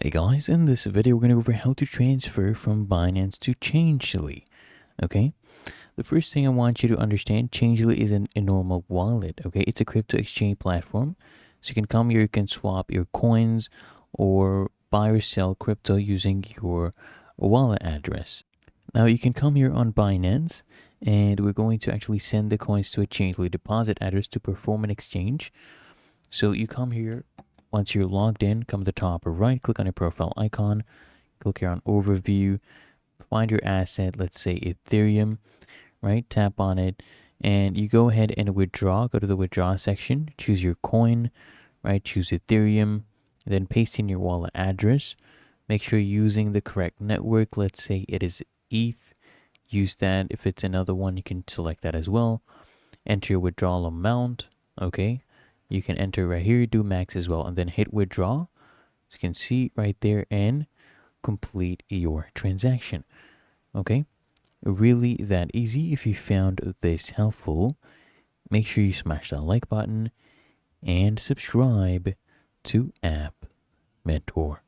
Hey guys, in this video we're going to go over how to transfer from Binance to Changelly. Okay, the first thing I want you to understand, Changelly isn't a normal wallet. Okay, it's a crypto exchange platform. So you can come here, you can swap your coins or buy or sell crypto using your wallet address. Now you can come here on Binance and we're going to actually send the coins to a Changelly deposit address to perform an exchange. So you come here. Once you're logged in, come to the top right, click on your profile icon, click here on overview, find your asset, let's say Ethereum, right? Tap on it, and you go ahead and withdraw. Go to the withdraw section, choose your coin, right? Choose Ethereum, then paste in your wallet address. Make sure you're using the correct network. Let's say it is ETH. Use that. If it's another one, you can select that as well. Enter your withdrawal amount, okay? You can enter right here, do max as well, and then hit withdraw. So you can see right there and complete your transaction. Okay, really that easy. If you found this helpful, make sure you smash that like button and subscribe to App Mentor.